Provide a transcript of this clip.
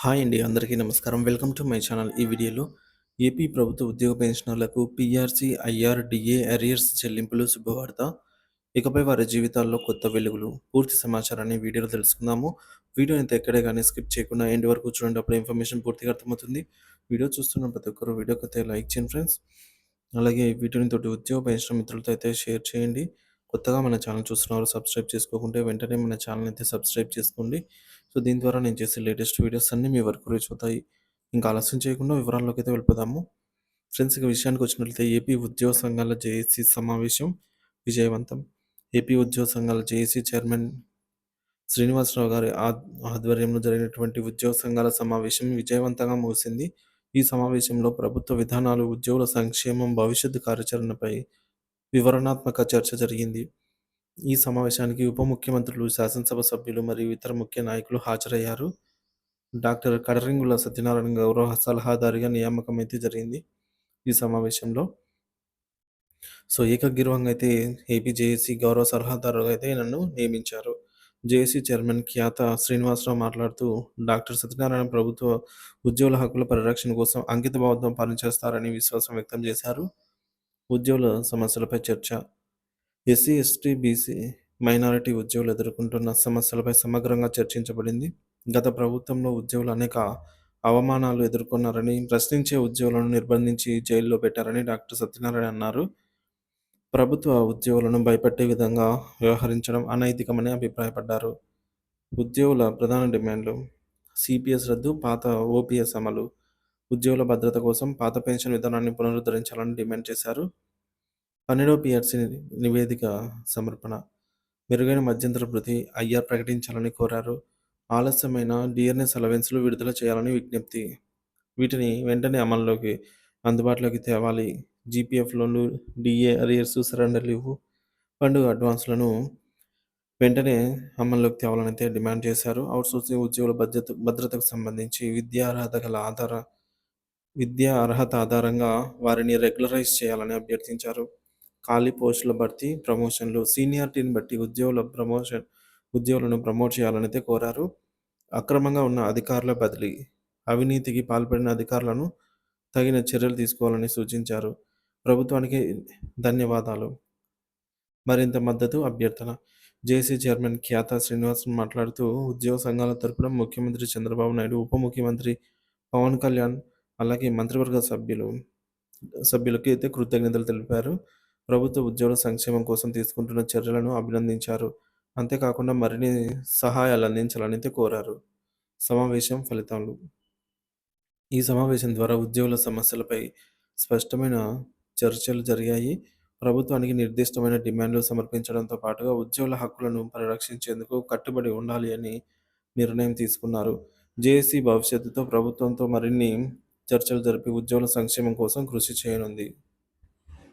Hi అండి. అందరికీ నమస్కారం. Welcome to my channel. ఈ వీడియోలో ఏపీ ప్రభుత్వ ఉద్యోగ పెన్షనర్లకు పీఆర్సీ, ఐఆర్‌డీఏ అరియర్స్ చెల్లింపులు శుభవార్త. ఇకపై వారి జీవితాల్లో కొత్త వెలుగులు. పూర్తి సమాచారాన్ని వీడియోలో తెలుసుకుందాము. వీడియోనైతే ఎక్కడే గాని స్కిప్ చేయకుండా ఎండ్ వరకు చూడండి. అప్పుడు ఇన్ఫర్మేషన్ పూర్తిగా అర్థమవుతుంది. వీడియో చూస్తున్న ప్రతి ఒక్కరు వీడియోకైతే లైక్ చేయండి ఫ్రెండ్స్. అలాగే వీటిని తోటి ఉద్యోగ పెన్షన్ మిత్రులతో అయితే షేర్ చేయండి. కొత్తగా మన ఛానల్ చూస్తున్నవారు సబ్స్క్రైబ్ చేసుకోకుంటే వెంటనే మన ఛానల్ అయితే సబ్స్క్రైబ్ చేసుకోండి. సో, దీని ద్వారా నేను చేసే లేటెస్ట్ వీడియోస్ అన్నీ మీ వరకు రీచ్ అవుతాయి. ఇంకా ఆలస్యం చేయకుండా వివరాల్లోకైతే వెళ్ళిపోదాము. ఫ్రెండ్స్, ఇక విషయానికి వచ్చినట్లయితే ఏపీ ఉద్యోగ సంఘాల జేఏసీ సమావేశం విజయవంతం. ఏపీ ఉద్యోగ సంఘాల జేఏసీ చైర్మన్ శ్రీనివాసరావు గారి ఆధ్వర్యంలో జరిగినటువంటి ఉద్యోగ సంఘాల సమావేశం విజయవంతంగా ముగిసింది. ఈ సమావేశంలో ప్రభుత్వ విధానాలు, ఉద్యోగుల సంక్షేమం, భవిష్యత్తు కార్యాచరణపై వివరణాత్మక చర్చ జరిగింది. ఈ సమావేశానికి ఉప ముఖ్యమంత్రులు, శాసనసభ సభ్యులు మరియు ఇతర ముఖ్య నాయకులు హాజరయ్యారు. డాక్టర్ కడరింగుల సత్యనారాయణ గౌరవ సలహాదారుగా నియామకం అయితే జరిగింది ఈ సమావేశంలో. సో, ఏకగ్రీవంగా అయితే ఏపీ జేఏసీ గౌరవ సలహాదారుగా అయితే నన్ను నియమించారు. జేఏసీ చైర్మన్ ఖ్యాత శ్రీనివాసరావు మాట్లాడుతూ, డాక్టర్ సత్యనారాయణ ప్రభుత్వ ఉద్యోగుల హక్కుల పరిరక్షణ కోసం అంకితభావంతో పనిచేస్తారని విశ్వాసం వ్యక్తం చేశారు. ఉద్యోగుల సమస్యలపై చర్చ. ఎస్సీ, ఎస్టీ, బీసీ, మైనారిటీ ఉద్యోగులు ఎదుర్కొంటున్న సమస్యలపై సమగ్రంగా చర్చించబడింది. గత ప్రభుత్వంలో ఉద్యోగులు అనేక అవమానాలు ఎదుర్కొన్నారని, ప్రశ్నించే ఉద్యోగులను నిర్బంధించి జైల్లో పెట్టారని డాక్టర్ సత్యనారాయణ అన్నారు. ప్రభుత్వ ఉద్యోగులను భయపెట్టే విధంగా వ్యవహరించడం అనైతికమని అభిప్రాయపడ్డారు. ఉద్యోగుల ప్రధాన డిమాండ్లు: సిపిఎస్ రద్దు, పాత ఓపీఎస్ అమలు, ఉద్యోగుల భద్రత కోసం పాత పెన్షన్ విధానాన్ని పునరుద్ధరించాలని డిమాండ్ చేశారు. 12వ పీఆర్సీ నివేదిక సమర్పణ, మెరుగైన మధ్యంతర భృతి, ఐఆర్ ప్రకటించాలని కోరారు. ఆలస్యమైన డిఆర్ఎస్ అలవెన్స్లు విడుదల చేయాలని విజ్ఞప్తి. వీటిని వెంటనే అందుబాటులోకి తేవాలి. జీపీఎఫ్ లోన్లు, డిఏ అరియర్స్, సరెండర్ లీవ్, పండుగ అడ్వాన్స్లను వెంటనే అమల్లోకి తేవాలని అయితే డిమాండ్ చేశారు. అవుట్సోర్సింగ్ ఉద్యోగుల భద్రతకు సంబంధించి విద్యా అర్హత ఆధారంగా వారిని రెగ్యులరైజ్ చేయాలని అభ్యర్థించారు. ఖాళీ పోస్టుల భర్తీ, ప్రమోషన్లు, సీనియారిటీని బట్టి ఉద్యోగులను ప్రమోట్ చేయాలని అయితే కోరారు. అక్రమంగా ఉన్న అధికారుల బదిలీ, అవినీతికి పాల్పడిన అధికారులను తగిన చర్యలు తీసుకోవాలని సూచించారు. ప్రభుత్వానికి ధన్యవాదాలు. మరింత మద్దతు అభ్యర్థన. జేఏసీ చైర్మన్ ఖ్యాత శ్రీనివాసన్ మాట్లాడుతూ, ఉద్యోగ సంఘాల తరపున ముఖ్యమంత్రి చంద్రబాబు నాయుడు, ఉప ముఖ్యమంత్రి పవన్ కళ్యాణ్, అలాగే మంత్రివర్గ సభ్యులకి అయితే కృతజ్ఞతలు తెలిపారు. ప్రభుత్వ ఉద్యోగుల సంక్షేమం కోసం తీసుకుంటున్న చర్యలను అభినందించారు. అంతేకాకుండా మరిన్ని సహాయాలు అందించాలని అయితే కోరారు. సమావేశం ఫలితాలు. ఈ సమావేశం ద్వారా ఉద్యోగుల సమస్యలపై స్పష్టమైన చర్చలు జరిగాయి. ప్రభుత్వానికి నిర్దిష్టమైన డిమాండ్లు సమర్పించడంతో పాటుగా ఉద్యోగుల హక్కులను పరిరక్షించేందుకు కట్టుబడి ఉండాలి అని నిర్ణయం తీసుకున్నారు. జేఏసీ భవిష్యత్తుతో ప్రభుత్వంతో మరిన్ని చర్చలు జరిపి ఉద్యోగుల సంక్షేమం కోసం కృషి చేయనుంది.